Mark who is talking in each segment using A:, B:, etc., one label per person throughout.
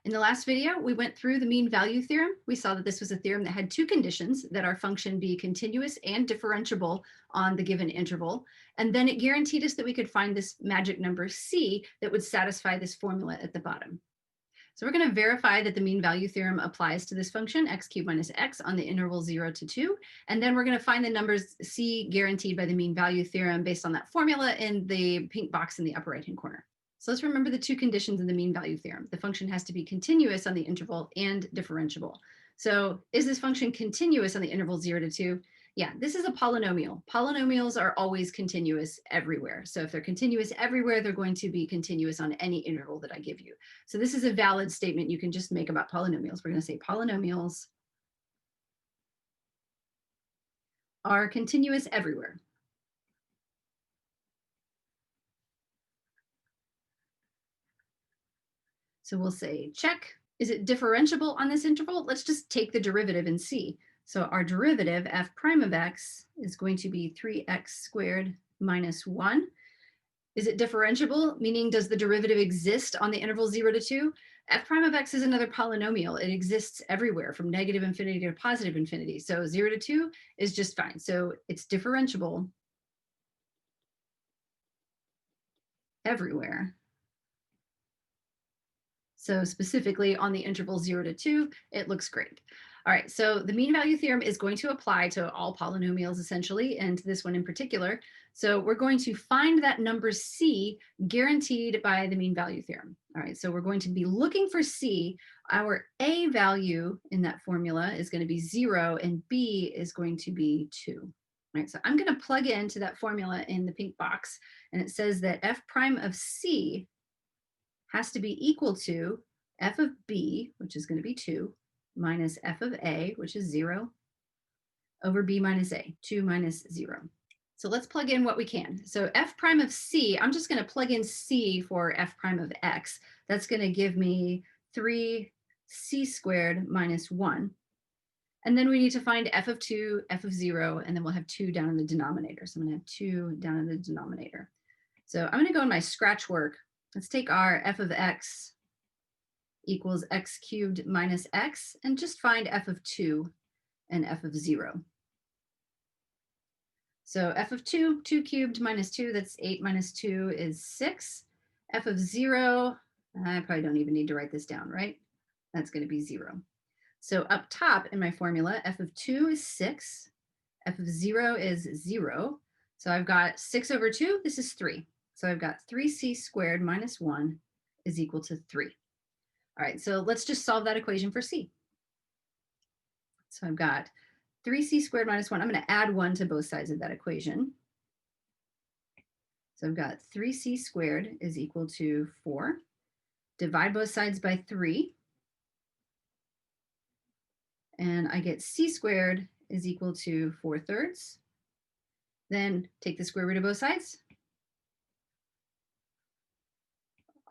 A: In the last video, we went through the mean value theorem. We saw that this was a theorem that had two conditions, that our function be continuous and differentiable on the given interval. And then it guaranteed us that we could find this magic number C that would satisfy this formula at the bottom. So we're going to verify that the mean value theorem applies to this function, x cubed minus x, on the interval 0 to 2. And then we're going to find the numbers C guaranteed by the mean value theorem based on that formula in the pink box in the upper right-hand corner. So let's remember the two conditions in the mean value theorem. The function has to be continuous on the interval and differentiable. So is this function continuous on the interval 0 to 2? Yeah, this is a polynomial. Polynomials are always continuous everywhere. So if they're continuous everywhere, they're going to be continuous on any interval that I give you. So this is a valid statement you can just make about polynomials. We're going to say polynomials are continuous everywhere. So we'll say check. Is it differentiable on this interval? Let's just take the derivative and see. So our derivative, f prime of x, is going to be 3x squared minus 1. Is it differentiable? Meaning, does the derivative exist on the interval 0 to 2? F prime of x is another polynomial. It exists everywhere from negative infinity to positive infinity. So 0 to 2 is just fine. So it's differentiable everywhere. So specifically on the interval 0 to 2, it looks great. All right, so the mean value theorem is going to apply to all polynomials essentially, and to this one in particular. So we're going to find that number C guaranteed by the mean value theorem. All right, so we're going to be looking for C. Our A value in that formula is going to be 0 and B is going to be 2. All right, so I'm going to plug into that formula in the pink box, and it says that f prime of C has to be equal to f of b, which is going to be 2, minus f of a, which is 0, over b minus a, 2 minus 0. So let's plug in what we can. So f prime of c, I'm just going to plug in c for f prime of x. That's going to give me 3c squared minus 1. And then we need to find f of 2, f of 0, and then we'll have 2 down in the denominator. So I'm going to have 2 down in the denominator. So I'm going to go in my scratch work. Let's take our f of x equals x cubed minus x and just find f of 2 and f of 0. So f of 2, 2 cubed minus 2, that's 8 minus 2 is 6. F of 0, I probably don't even need to write this down, right? That's going to be 0. So up top in my formula, f of 2 is 6. F of 0 is 0. So I've got 6 over 2, this is 3. So I've got 3c squared minus 1 is equal to 3. All right, so let's just solve that equation for c. So I've got 3c squared minus 1. I'm going to add 1 to both sides of that equation. So I've got 3c squared is equal to 4. Divide both sides by 3. And I get c squared is equal to 4/3. Then take the square root of both sides.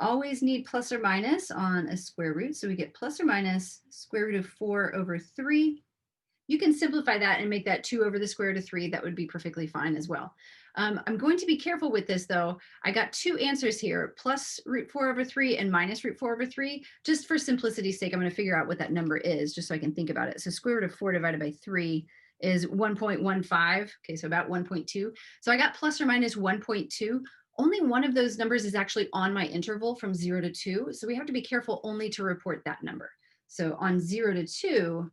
A: Always need plus or minus on a square root. So we get plus or minus square root of 4 over 3. You can simplify that and make that 2 over the square root of 3. That would be perfectly fine as well. I'm going to be careful with this though. I got two answers here, plus root 4 over 3 and minus root 4 over 3. Just for simplicity's sake, I'm going to figure out what that number is just so I can think about it. So square root of 4 divided by 3 is 1.15. Okay, so about 1.2. So I got plus or minus 1.2. Only one of those numbers is actually on my interval from 0 to 2. So we have to be careful only to report that number. So on 0 to 2,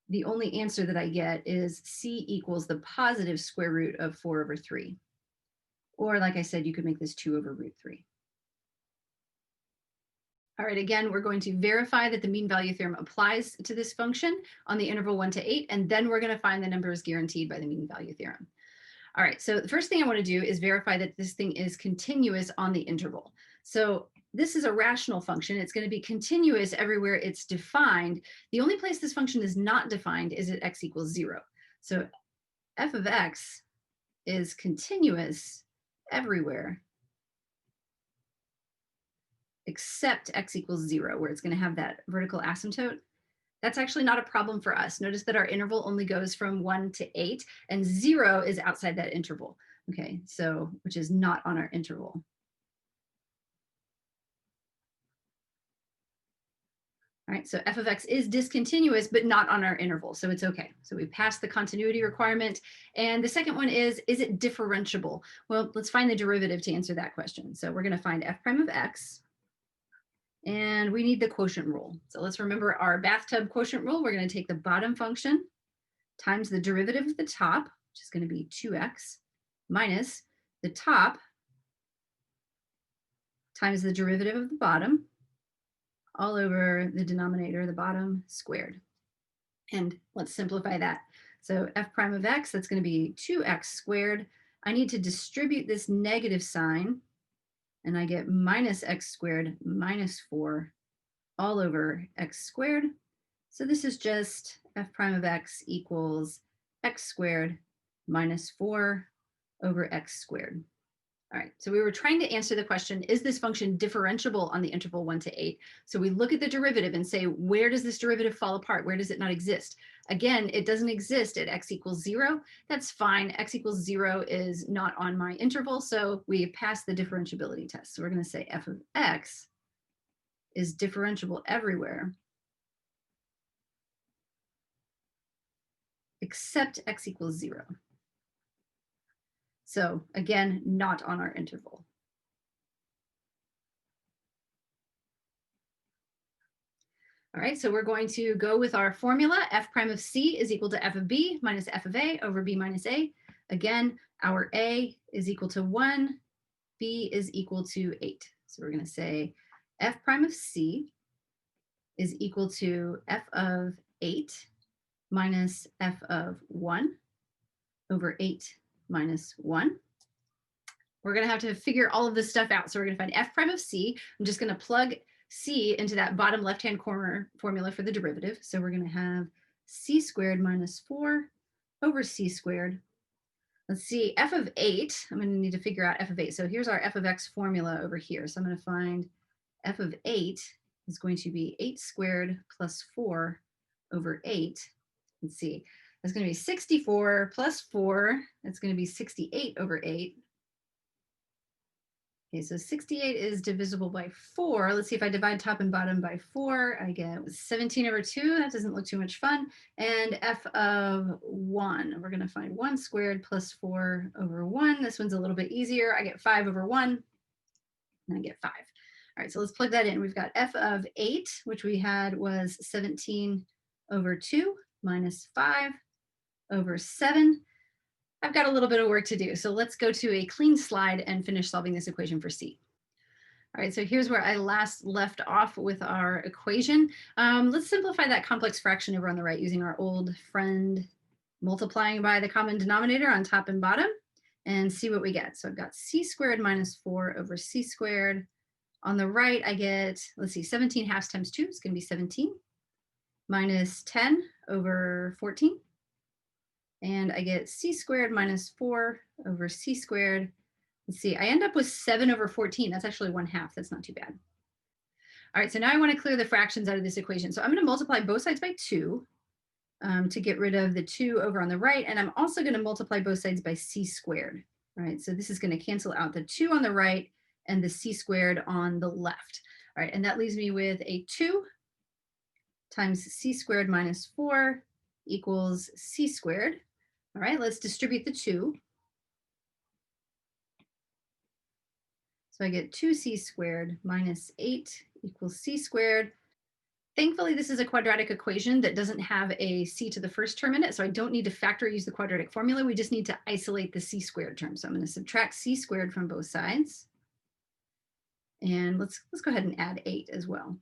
A: the only answer that I get is c equals the positive square root of 4 over 3. Or like I said, you could make this 2 over root 3. All right, again, we're going to verify that the mean value theorem applies to this function on the interval 1 to 8, and then we're going to find the numbers guaranteed by the mean value theorem. All right, so the first thing I want to do is verify that this thing is continuous on the interval. So this is a rational function. It's going to be continuous everywhere it's defined. The only place this function is not defined is at x equals 0. So f of x is continuous everywhere except x equals 0, where it's going to have that vertical asymptote. That's actually not a problem for us. Notice that our interval only goes from 1 to 8, and 0 is outside that interval. Okay, so which is not on our interval. All right, so f of x is discontinuous, but not on our interval, so it's okay. So we passed the continuity requirement. And the second one is it differentiable? Well, let's find the derivative to answer that question. So we're going to find f prime of x, and we need the quotient rule. So let's remember our bathtub quotient rule. We're going to take the bottom function times the derivative of the top, which is going to be 2x, minus the top times the derivative of the bottom, all over the denominator, the bottom squared. And let's simplify that. So f prime of x, that's going to be 2x squared. I need to distribute this negative sign, and I get minus x squared minus 4 all over x squared. So this is just f prime of x equals x squared minus 4 over x squared. All right, so we were trying to answer the question, is this function differentiable on the interval 1 to 8? So we look at the derivative and say, where does this derivative fall apart? Where does it not exist? Again, it doesn't exist at x equals 0. That's fine. X equals 0 is not on my interval, so we pass the differentiability test. So we're going to say f of x is differentiable everywhere except x equals 0. So again, not on our interval. All right, so we're going to go with our formula. F prime of c is equal to f of b minus f of a over b minus a. Again, our a is equal to 1, b is equal to 8. So we're going to say f prime of c is equal to f of 8 minus f of 1 over 8 minus 1. We're going to have to figure all of this stuff out. So we're going to find f prime of c. I'm just going to plug c into that bottom left-hand corner formula for the derivative. So we're going to have c squared minus 4 over c squared. Let's see, f of 8, I'm going to need to figure out f of 8. So here's our f of x formula over here. So I'm going to find f of 8 is going to be 8 squared plus 4 over 8. Let's see, that's going to be 64 plus 4. That's going to be 68 over 8. Okay, so 68 is divisible by 4. Let's see if I divide top and bottom by 4, I get 17 over 2. That doesn't look too much fun. And f of 1, we're going to find 1 squared plus 4 over 1. This one's a little bit easier. I get 5 over 1, and I get 5. All right, so let's plug that in. We've got f of 8, which we had was 17 over 2 minus 5 over 7. I've got a little bit of work to do. So let's go to a clean slide and finish solving this equation for C. All right, so here's where I last left off with our equation. Let's simplify that complex fraction over on the right using our old friend multiplying by the common denominator on top and bottom and see what we get. So I've got c squared minus 4 over c squared. On the right, I get, let's see, 17 halves times 2 is going to be 17 minus 10 over 14. And I get c squared minus 4 over c squared. Let's see, I end up with 7 over 14. That's actually 1/2. That's not too bad. All right, so now I want to clear the fractions out of this equation. So I'm going to multiply both sides by 2 to get rid of the 2 over on the right. And I'm also going to multiply both sides by c squared. All right, so this is going to cancel out the 2 on the right and the c squared on the left. All right, and that leaves me with a 2 times c squared minus 4 equals c squared. All right, let's distribute the 2. So I get 2c squared minus 8 equals c squared. Thankfully, this is a quadratic equation that doesn't have a c to the first term in it, so I don't need to factor use the quadratic formula. We just need to isolate the c squared term. So I'm going to subtract c squared from both sides. And let's go ahead and add 8 as well.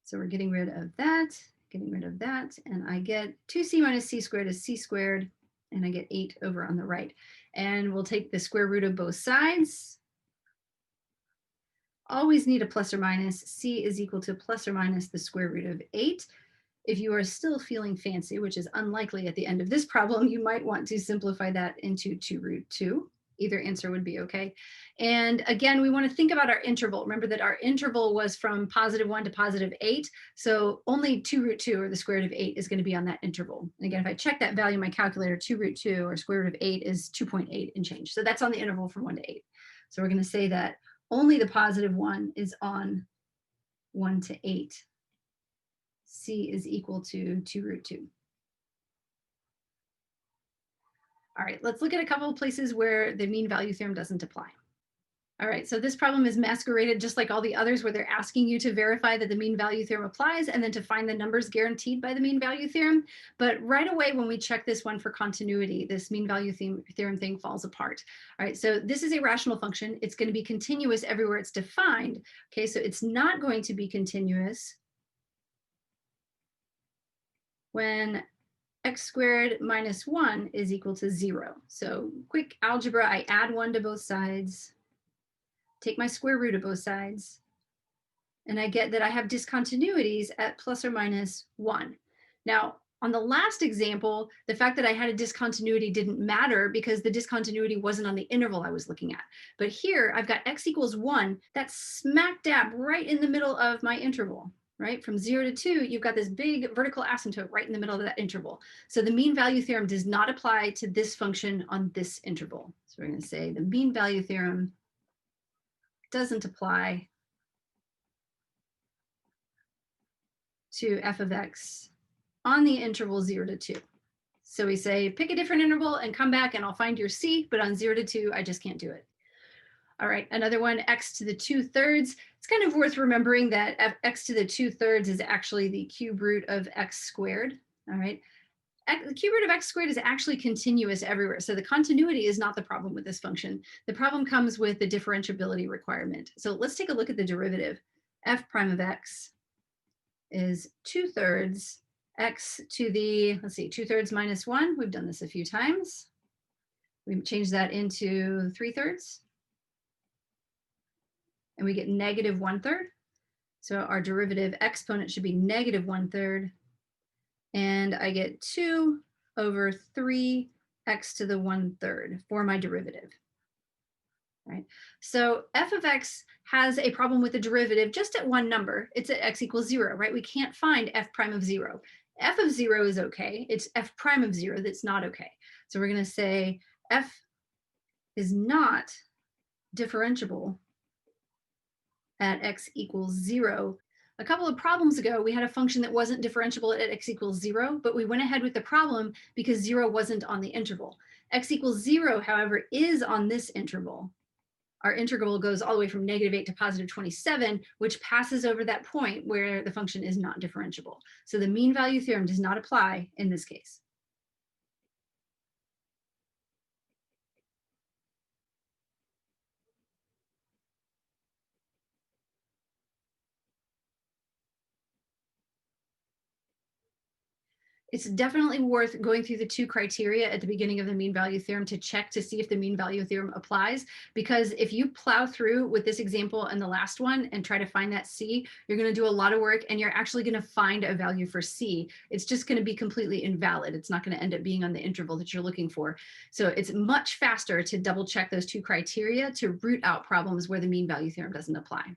A: So we're getting rid of that, and I get 2c minus c squared is c squared, and I get 8 over on the right. And we'll take the square root of both sides. Always need a plus or minus. C is equal to plus or minus the square root of 8. If you are still feeling fancy, which is unlikely at the end of this problem, you might want to simplify that into 2 root 2. Either answer would be okay. And again, we want to think about our interval. Remember that our interval was from +1 to +8. So only 2 root 2, or the square root of 8, is going to be on that interval. And again, if I check that value in my calculator, 2 root 2, or square root of 8, is 2.8 and change. So that's on the interval from 1 to 8. So we're going to say that only the +1 is on 1 to 8. C is equal to 2 root 2. All right, let's look at a couple of places where the mean value theorem doesn't apply. All right, so this problem is masqueraded just like all the others where they're asking you to verify that the mean value theorem applies and then to find the numbers guaranteed by the mean value theorem. But right away, when we check this one for continuity, this mean value theorem thing falls apart. All right, so this is a rational function. It's going to be continuous everywhere it's defined. Okay, so it's not going to be continuous when x squared minus 1 is equal to 0. So quick algebra, I add 1 to both sides, take my square root of both sides, and I get that I have discontinuities at plus or minus 1. Now, on the last example, the fact that I had a discontinuity didn't matter because the discontinuity wasn't on the interval I was looking at. But here, I've got x equals 1. That's smack dab right in the middle of my interval. Right? From 0 to 2, you've got this big vertical asymptote right in the middle of that interval. So the mean value theorem does not apply to this function on this interval. So we're going to say the mean value theorem doesn't apply to f of x on the interval 0 to 2. So we say pick a different interval and come back and I'll find your c, but on 0 to 2, I just can't do it. All right, another one, x to the 2/3. It's kind of worth remembering that x to the 2/3 is actually the cube root of x squared. All right, the cube root of x squared is actually continuous everywhere. So the continuity is not the problem with this function. The problem comes with the differentiability requirement. So let's take a look at the derivative. F prime of x is 2/3 x to the, let's see, 2/3 minus 1. We've done this a few times. We change that into 3/3. And we get negative 1/3. So our derivative exponent should be negative 1/3. And I get 2 over 3 x to the 1/3 for my derivative. Right? So f of x has a problem with the derivative just at one number. It's at x equals 0, right? We can't find f prime of 0. F of 0 is okay. It's f prime of 0 that's not okay. So we're going to say f is not differentiable at x equals 0. A couple of problems ago, we had a function that wasn't differentiable at x equals 0, but we went ahead with the problem because 0 wasn't on the interval. X equals 0, however, is on this interval. Our integral goes all the way from -8 to positive 27, which passes over that point where the function is not differentiable. So the mean value theorem does not apply in this case. It's definitely worth going through the two criteria at the beginning of the mean value theorem to check to see if the mean value theorem applies. Because if you plow through with this example and the last one and try to find that C, you're going to do a lot of work and you're actually going to find a value for C. It's just going to be completely invalid. It's not going to end up being on the interval that you're looking for. So it's much faster to double check those two criteria to root out problems where the mean value theorem doesn't apply.